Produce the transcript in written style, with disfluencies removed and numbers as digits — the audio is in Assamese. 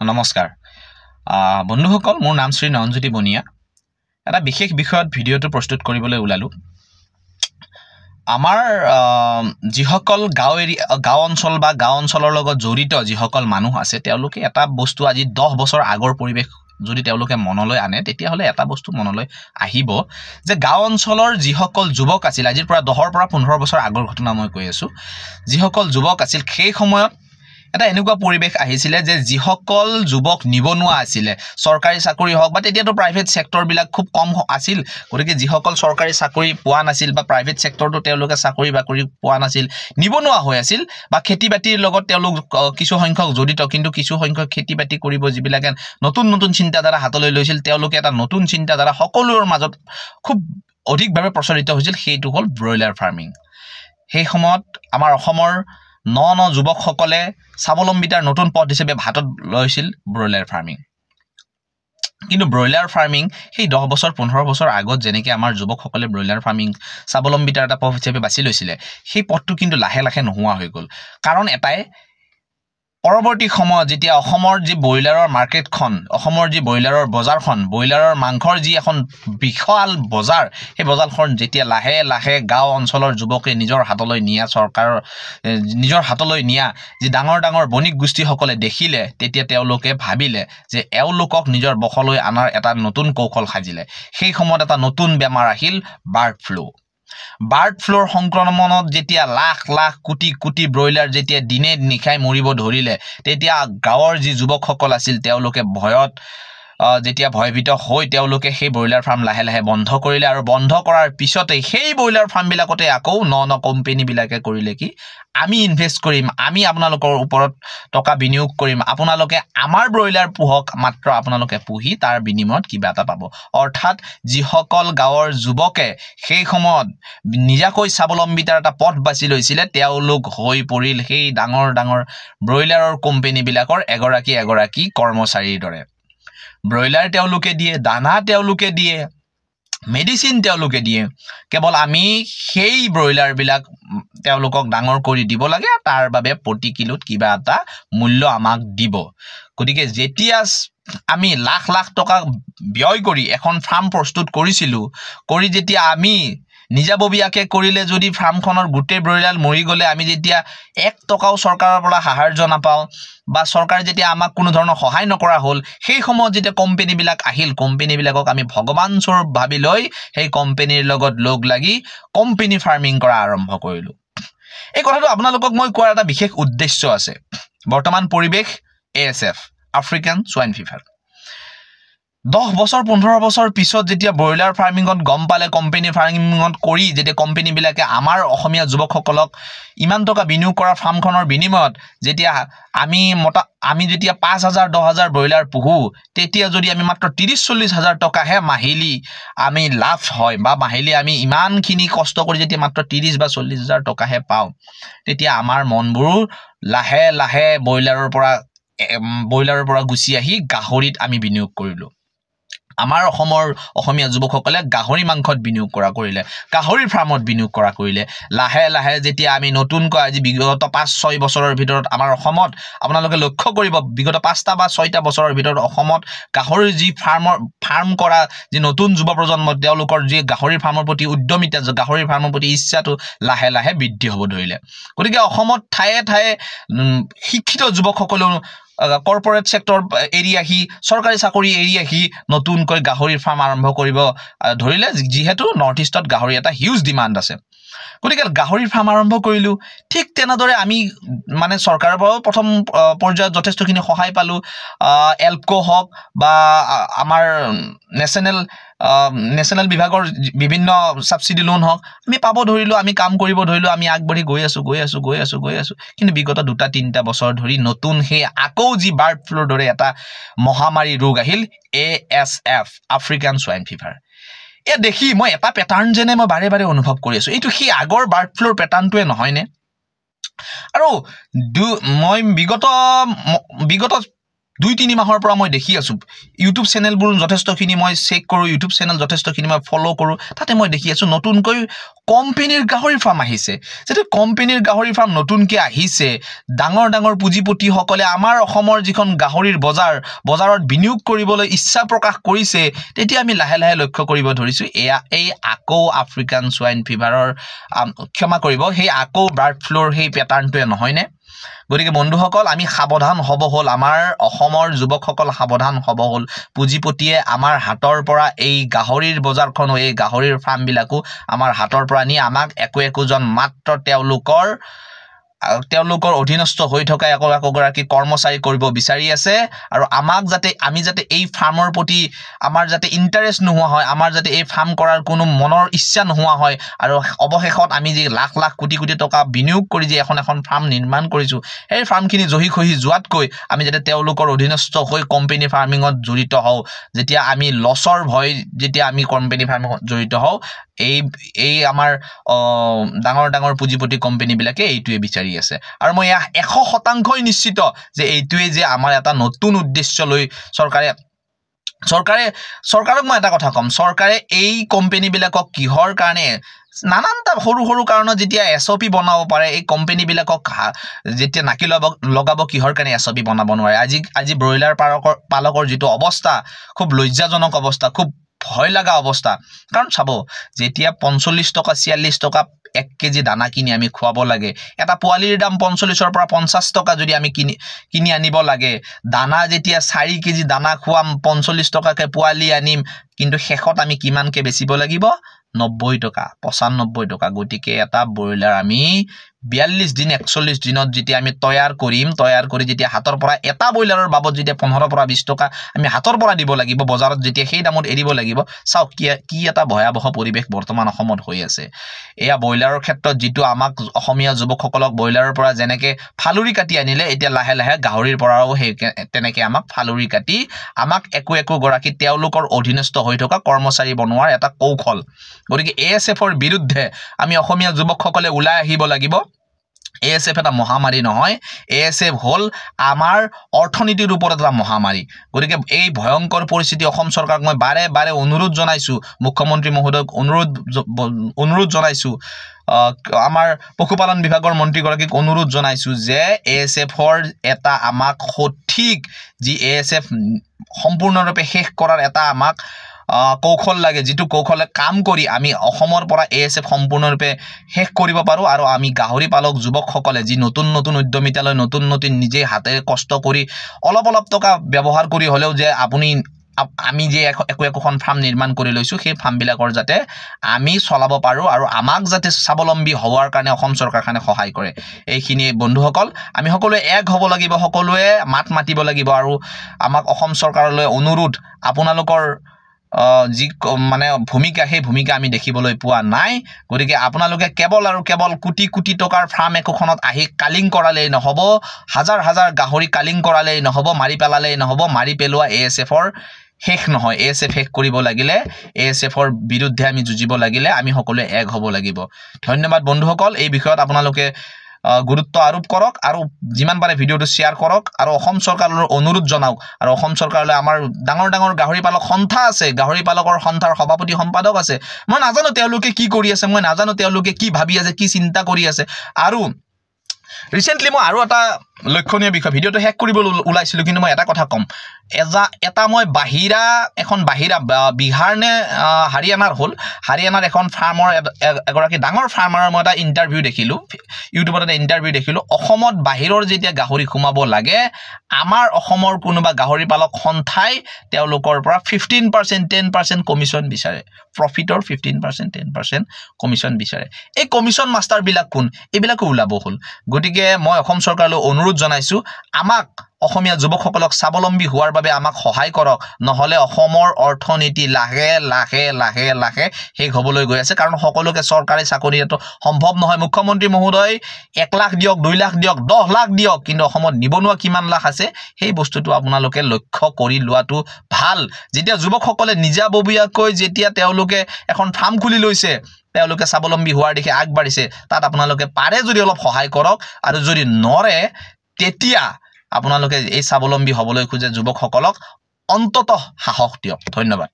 নমস্কাৰ বন্ধুসকল মোৰ নাম শ্ৰী নয়নজ্যোতি বনিয়া এটা বিশেষ বিষয়ত ভিডিঅটো প্ৰস্তুত কৰিবলৈ ওলালো আমাৰ যিসকল গাঁও অঞ্চল বা গাঁও অঞ্চলৰ লগত জড়িত যিসকল মানুহ আছে তেওঁলোকে এটা বস্তু আজি 10 বছৰ আগৰ পৰিবেশ যদি তেওঁলোকে মনলৈ আনে তেতিয়া হলে এটা বস্তু মনলৈ আহিব যে গাঁও অঞ্চলৰ যিসকল যুৱক আছিল আজিৰ পৰা 10 পৰা 15 বছৰ আগৰ ঘটনা মই কৈ আছো যিসকল যুৱক আছিল সেই সময়ত এটা এনেকুৱা পৰিবেশ আহিছিলে যে যিসকল যুৱক নিবনুৱা আছিল সৰকাৰি চাকৰি হওক বা তেতিয়াতো প্ৰাইভেট সেক্টৰ বিলাক খুব কম আছিল গতিকে যিসকল সৰকাৰি চাকৰি পোৱা নাছিল বা প্ৰাইভেট সেক্টৰটো তেওঁলোকে চাকৰি বাকৰি পোৱা নাছিল নিবনুৱা হৈ আছিল বা খেতি বাতিৰ লগত তেওঁলোক কিছু সংখ্যক জড়িত কিন্তু কিছু সংখ্যক খেতি বাতি কৰিব যিবিলাকে নতুন নতুন চিন্তাধাৰা হাতলৈ লৈছিল তেওঁলোকে এটা নতুন চিন্তাধাৰা সকলোৰ মাজত খুব অধিকভাৱে প্ৰচলিত হৈছিল সেইটো হ'ল ব্ৰইলাৰ ফাৰ্মিং সেই সময়ত আমাৰ অসমৰ ন যুৱকসকলে স্বাৱলম্বিতাৰ নতুন পথ হিচাপে ভাতত লৈছিল ব্ৰইলাৰ ফাৰ্মিং কিন্তু ব্ৰইলাৰ ফাৰ্মিং সেই 10 বছৰ 15 বছৰ আগত যেনেকৈ আমাৰ যুৱকসকলে ব্ৰইলাৰ ফাৰ্মিং স্বাৱলম্বিতাৰ এটা পথ হিচাপে বাছি লৈছিল সেই পথটো কিন্তু লাহে লাহে নোহোৱা হৈ গ'ল কাৰণ এটাই পৰৱৰ্তী সময়ত যেতিয়া অসমৰ যি ব্ৰইলাৰৰ মাৰ্কেটখন অসমৰ যি ব্ৰইলাৰৰ বজাৰখন ব্ৰইলাৰৰ মাংসৰ যি এখন বিশাল বজাৰ সেই বজাৰখন যেতিয়া লাহে লাহে গাঁও অঞ্চলৰ যুৱকে নিজৰ হাতলৈ নিয়া চৰকাৰৰ নিজৰ হাতলৈ নিয়া যি ডাঙৰ ডাঙৰ বণিক গোষ্ঠীসকলে দেখিলে তেতিয়া তেওঁলোকে ভাবিলে যে এওঁলোকক নিজৰ বখলৈ আনাৰ এটা নতুন কৌশল সাজিলে সেই সময়ত এটা নতুন বেমাৰ আহিল বাৰ্ড ফ্লুৰ সংক্ৰমণত যেতিয়া লাখ লাখ কোটি কোটি ব্ৰইলাৰ যেতিয়া দিনে নিখাই মৰিব ধৰিলে তেতিয়া গাঁৱৰ যি যুৱকসকল আছিল তেওঁলোকে ভয়ত যেতিয়া ভয়ভীত হৈ তেওঁলোকে সেই ব্ৰইলাৰ ফাৰ্ম লাহে লাহে বন্ধ কৰিলে আৰু বন্ধ কৰাৰ পিছতে সেই ব্ৰইলাৰ ফাৰ্ম বিলাকতে আকৌ ন কোম্পানী বিলাকে কৰিলে কি আমি ইনভেষ্ট কৰিম আমি আপোনালোকৰ ওপৰত টকা বিনিয়োগ কৰিম আপোনালোকে আমাৰ ব্ৰইলাৰ পুহক মাত্ৰ আপোনালোকে পুহি তাৰ বিনিময়ত কিবা এটা পাব অৰ্থাৎ যিসকল গাঁৱৰ যুৱকে সেই সময়ত নিজাকৈ স্বাৱলম্বিতাৰ এটা পথ বাছি লৈছিলে তেওঁলোক হৈ পৰিল সেই ডাঙৰ ডাঙৰ ব্ৰইলাৰৰ কোম্পানী বিলাকৰ এগৰাকী কৰ্মচাৰীৰ দৰে ব্ৰইলাৰ তেওঁলোকে দিয়ে দানা তেওঁলোকে দিয়ে মেডিসিন তেওঁলোকে দিয়ে কেৱল আমি সেই ব্ৰইলাৰ বিলাক তেওঁলোকক ডাঙৰ কৰি দিব লাগে তাৰ বাবে প্ৰতি কিলোত কিবা এটা মূল্য আমাক দিব গতিকে যেতিয়া আমি লাখ লাখ টকা ব্যয় কৰি এখন ফাৰ্ম প্ৰস্তুত কৰিছিলো কৰি যেতিয়া আমি নিজাববীয়াকে কৰিলে যদি ফাৰ্মখনৰ গুটে ব্ৰইলাৰ মৰি গলে আমি যেতিয়া 1 টকাও চৰকাৰৰ পৰা সাহায্য নাপাও বা চৰকাৰে যেতিয়া আমাক কোনো ধৰণৰ সহায় নকৰা হল সেই সময়ত যেতিয়া কোম্পানী বিলাক আহিল কোম্পানী বিলাকক আমি ভগৱান স্বৰূপ ভাবি লৈ সেই কোম্পানীৰ লগত লগ লাগি কোম্পানী ফাৰ্মিং কৰা আৰম্ভ কৰিলো এই কথাটো আপোনালোকক মই কোৱাৰ এটা বিশেষ উদ্দেশ্য আছে বৰ্তমান পৰিবেশ ASF আফ্ৰিকান সোয়াইন ফিভাৰ 10 বছৰ 15 বছৰ পিছত যেতিয়া ব্ৰইলাৰ ফাৰ্মিংত গম পালে কোম্পানী ফাৰ্মিংত কৰি যেতিয়া কোম্পানী বিলাকে আমাৰ অসমীয়া যুৱকসকলক ইমান টকা বিনিয়োগ কৰা ফাৰ্মখনৰ বিনিময়ত যেতিয়া আমি যেতিয়া 5000 10000 ব্ৰইলাৰ পুহু তেতিয়া যদি আমি মাত্ৰ 30-40 হাজাৰ টকাহে মাহিলি আমি লাভ হয় বা মাহিলি আমি ইমানখিনি কষ্ট কৰি যেতিয়া মাত্ৰ 30 বা 40 হাজাৰ টকাহে পাও তেতিয়া আমাৰ মনবোৰ লাহে লাহে ব্ৰইলাৰৰ পৰা গুছি আহি গাহৰিত আমি বিনিয়োগ কৰিলো আমাৰ অসমীয়া যুৱকসকলে গাহৰি মাংসত বিনিয়োগ কৰিলে গাহৰি ফাৰ্মত বিনিয়োগ কৰিলে লাহে লাহে যেতিয়া আমি নতুনকৈ আজি বিগত 5-6 বছৰৰ ভিতৰত আমাৰ অসমত আপোনালোকে লক্ষ্য কৰিব বিগত 5টা বা 6টা বছৰৰ ভিতৰত অসমত গাহৰি যি ফাৰ্ম কৰা যি নতুন যুৱ প্ৰজন্ম তেওঁলোকৰ যি গাহৰি ফাৰ্মৰ প্ৰতি উদ্যমিতা গাহৰি ফাৰ্মৰ প্ৰতি ইচ্ছাটো লাহে লাহে বৃদ্ধি হ'ব ধৰিলে গতিকে অসমত ঠায়ে ঠায়ে শিক্ষিত যুৱকসকলে কৰ্পোৰেট সেক্টৰ এৰিয়া হি সৰকাৰি চাকৰি এৰিয়া হি নতুনকৈ গাহৰি ফাৰ্ম আৰম্ভ কৰিব ধৰিলে যিহেতু নৰ্থ ইষ্টত গাহৰি এটা হিউজ ডিমান্ড আছে গতিকে গাহৰি ফাৰ্ম আৰম্ভ কৰিলো ঠিক তেনেদৰে আমি মানে চৰকাৰৰ পৰা প্ৰথম পৰ্যায়ত যথেষ্টখিনি সহায় পালো এলকো হক বা আমাৰ নেশনেল বিভাগৰ বিভিন্ন সাবসিডি লোন হক আমি পাব ধৰিলো আমি কাম কৰিব ধৰিলো আমি আগবঢ়ি গৈ আছো কিন্তু বিগত 2-3টা বছৰ ধৰি নতুন হে আকৌ যি বাৰ্ড ফ্লুৰ দৰে এটা মহামাৰী ৰোগ আহিল ASF আফ্ৰিকান সোয়াইন ফিভাৰ এ দেখি মই এটা প্যাটাৰ্ন যেনে মই বাৰে বাৰে অনুভৱ কৰি আছো এইটো কি আগৰ বাৰ্ড ফ্লুৰ প্যাটাৰ্নটোৱে নহয় নে আৰু মই বিগত 2-3 মাহৰ পৰা মই দেখি আছো ইউটিউব চেনেলবোৰ যথেষ্টখিনি মই চেক কৰো ইউটিউব চেনেল যথেষ্টখিনি মই ফলো কৰো তাতে মই দেখি আছো নতুনকৈ কোম্পানীৰ গাহৰি ফাৰ্ম আহিছে যেতে কোম্পানীৰ গাহৰি ফাৰ্ম নতুনকৈ আহিছে ডাঙৰ ডাঙৰ পুঁজিপতি সকলে আমাৰ অসমৰ যিখন গাহৰিৰ বজাৰত বিনিয়োগ কৰিবলৈ ইচ্ছা প্ৰকাশ কৰিছে তেতিয়া আমি লাহে লাহে লক্ষ্য কৰিব ধৰিছো এই আকৌ আফ্ৰিকান সোয়াইন ফিভাৰৰ ক্ষমা কৰিব সেই আকৌ বাৰ্ড ফ্লুৰ সেই প্যাটাৰ্নটোৱে নহয় নে গতিকে বন্ধুসকল আমি সাৱধান হ'ব হল আমাৰ অসমৰ যুৱকসকল সাৱধান হ'ব হল পুঁজিপতিয়ে আমাৰ হাতৰ পৰা এই গাহৰিৰ বজাৰখন এই গাহৰিৰ ফাৰ্ম বিলাকো আমাৰ হাতৰ পৰা নি আমাক একোজন মাত্ৰ তেওঁলোকৰ অধীনস্থ হৈ থকা একোগৰাকী কৰ্মচাৰী কৰিব বিচাৰি আছে আৰু আমি যাতে এই ফাৰ্মৰ প্ৰতি আমাৰ যাতে ইন্টাৰেষ্ট নোহোৱা হয় আমাৰ যাতে এই ফাৰ্ম কৰাৰ কোনো মনৰ ইচ্ছা নোহোৱা হয় আৰু অৱশেষত আমি যে লাখ লাখ কোটি কোটি টকা বিনিয়োগ কৰি যে এখন ফাৰ্ম নিৰ্মাণ কৰিছো এই ফাৰ্মখিনি জহি খহি যোৱাতকৈ আমি যাতে তেওঁলোকৰ অধীনস্থ হৈ কোম্পানী ফাৰ্মিঙত জড়িত হওঁ যেতিয়া আমি লছৰ ভয় যেতিয়া আমি কোম্পানী ফাৰ্মিঙত জড়িত হওঁ এই আমাৰ ডাঙৰ ডাঙৰ পুঁজিপতি কোম্পানী বিলাকে এইটোৱে বিচাৰি আছে আৰু মই 100% নিশ্চিত যে এইটোৱে যে আমাৰ এটা নতুন উদ্দেশ্য লৈ চৰকাৰক মই এটা কথা কম চৰকাৰে এই কোম্পানী বিলাকক কিহৰ কাৰণে নানানটা সৰু সৰু কাৰণত যেতিয়া এসপি বনাব পাৰে এই কোম্পানী বিলাকক যেতিয়া নাকি লগাব কিহৰ কাৰণে এসপি বনাব নোৱাৰে আজি ব্ৰইলাৰ পালকৰ যেটো অৱস্থা খুব লজ্জাজনক অৱস্থা খুব ভয় লাগা অৱস্থা কাৰণ চাব যেতিয়া 45 টকা 46 টকা 1 কেজি দানা কিনি আমি খুৱাব লাগে এটা পোৱালিৰ দাম 45 ৰ পৰা 50 টকা যদি আমি কিনি আনিব লাগে দানা যেতিয়া 4 কেজি দানা খুৱাম 45 টকাকে পোৱালি আনিম কিন্তু শেষত আমি কিমানকে বেচিব লাগিব 90 টকা 95 টকা গটিকে এটা ব্ৰইলাৰ আমি 42 দিন 41 দিনত যেতিয়া আমি তৈয়াৰ কৰি যেতিয়া হাতৰ পৰা এটা ব্ৰইলাৰৰ বাবদ যেতিয়া 15 পৰা 20 টকা আমি হাতৰ পৰা দিব লাগিব বজাৰত যেতিয়া সেই দামত এৰিব লাগিব চাও কি এটা ভয়াবহ পৰিবেশ বৰ্তমান অসমত হৈ আছে এয়া ব্ৰইলাৰৰ ক্ষেত্ৰত যেটো আমাক অসমীয়া যুৱকসকলক ব্ৰইলাৰৰ পৰা যেনেকে ফালুৰি কাটি আনিলে এতিয়া লাহে লাহে গাহৰিৰ পৰাও সেই তেনেকে আমাক ফালুৰি কাটি আমাক একো গৰাকী তেওঁলোকৰ অধীনস্থ হৈ থকা কৰ্মচাৰী বনোৱাৰ এটা কৌশল গতিকে এএছএফৰ বিৰুদ্ধে আমি অসমীয়া যুৱকসকলে ওলাই আহিব লাগিব এএছএফ এটা মহামাৰী নহয় এএছএফ হল আমাৰ অৰ্থনীতিৰ ওপৰত এটা মহামাৰী গতিকে এই ভয়ংকৰ পৰিস্থিতি অসম চৰকাৰক মই বাৰে অনুৰোধ জনাইছো মুখ্যমন্ত্ৰী মহোদয়ক অনুৰোধ জনাইছো আমাৰ পশুপালন বিভাগৰ মন্ত্ৰী গৰাকীক অনুৰোধ জনাইছো যে এএছএফৰ এটা আমাক সঠিক যি এএছএফ সম্পূৰ্ণৰূপে শেষ কৰাৰ এটা আমাক কৌশল লাগে যেটো কৌশলে কাম কৰি আমি অসমৰ পৰা এএছএফ সম্পূৰ্ণৰূপে শেষ কৰিব পাৰো আৰু আমি গাহৰি পালক যুৱকসকলে যি নতুন উদ্যমিতালৈ নতুন নিজে হাতে কষ্ট কৰি অলপ টকা ব্যৱহাৰ কৰি হলেও যে আমি যে একোখন ফাৰ্ম নিৰ্মাণ কৰি লৈছো সেই ফাৰ্ম বিলাকৰ যাতে আমি চলাব পাৰো আৰু আমাক যাতে স্বাৱলম্বী হোৱাৰ কাৰণে অসম চৰকাৰখনে সহায় কৰে এইখিনি বন্ধুসকল আমি সকলোৱে এক হ'ব লাগিব সকলোৱে মাত মাতিব লাগিব আৰু আমাক অসম চৰকাৰলৈ অনুৰোধ আপোনালোকৰ যি মানে ভূমিকা সেই ভূমিকা আমি দেখিবলৈ পোৱা নাই গতিকে আপোনালোকে কেৱল কোটি টকাৰ ফাৰ্ম একখনত আহি কালিং কৰালেই নহব হাজাৰ গাহৰি কালিং কৰালেই নহব মাৰি পেলালেই নহব মাৰি পেলোৱা এএছএফৰ শেষ নহয় এএছএফ শেষ কৰিব লাগিলে এএছএফৰ বিৰুদ্ধে আমি যুঁজিব লাগিলে আমি সকলোৱে এক হ'ব লাগিব ধন্যবাদ বন্ধুসকল এই বিষয়ত আপোনালোকে গুৰুত্ব আৰোপ কৰক আৰু যিমান পাৰে ভিডিওটো শেয়াৰ কৰক আৰু অসম চৰকাৰলৈ অনুৰোধ জনাওক আৰু অসম চৰকাৰলৈ আমাৰ ডাঙৰ গাহৰি পালক সন্থা আছে গাহৰি পালকৰ সন্থাৰ সভাপতি সম্পাদক আছে মই নাজানো তেওঁলোকে কি কৰি আছে মই নাজানো তেওঁলোকে কি ভাবি আছে কি চিন্তা কৰি আছে আৰু ৰিসেন্টলি মই আৰু এটা লক্ষণীয় বিষয় ভিডিওটো হেক কৰিব ওলাইছিল কিন্তু মই এটা কথা কম এটা মই বাহিৰা বিহাৰ নে হাৰিয়ানাৰ এখন ফাৰ্মৰ এগৰাকী ডাঙৰ ফাৰ্মাৰৰ মই এটা ইন্টাৰভিউ দেখিলো ইউটিউবত এটা ইন্টাৰভিউ দেখিলো অসমত বাহিৰৰ যেতিয়া গাহৰি খুমাব লাগে আমাৰ অসমৰ কোনোবা গাহৰি পালক সন্থাই তেওঁলোকৰ পৰা 15% 10% কমিশন বিচাৰে প্ৰফিটৰ 15% 10% কমিশন বিচাৰে এই কমিশন মাষ্টাৰ বিলাক কোন এইবিলাকো ওলাব হল গতিকে মই অসম চৰকাৰলৈ অনুৰোধ জনাইছো আমাক অসমীয়া যুৱকসকলক স্বাৱলম্বী হোৱাৰ বাবে আমাক সহায় কৰক নহলে অসমৰ অৰ্থনীতি লাহে শেষ হ'বলৈ গৈ আছে কাৰণ সকলোকে চৰকাৰী চাকৰি এটো সম্ভৱ নহয় মুখ্যমন্ত্ৰী মহোদয় 1 লাখ দিয়ক 2 লাখ দিয়ক 10 লাখ দিয়ক কিন্তু অসমত নিবনুৱা কিমান লাখ আছে সেই বস্তুটো আপোনালোকে লক্ষ্য কৰি লোৱাটো ভাল যেতিয়া যুৱকসকলে নিজাববীয়াকৈ যেতিয়া তেওঁলোকে এখন ফাৰ্ম খুলি লৈছে তেওঁলোকে স্বাৱলম্বী হোৱাৰ দিশে আগবাঢ়িছে তাত আপোনালোকে পাৰে যদি অলপ সহায় কৰক আৰু যদি নৰে তেতিয়া আপোনালোকে এই স্বাৱলম্বী হ'বলৈ খোজে যুৱকসকলক অন্ততঃ সাহস দিয়ক। ধন্যবাদ।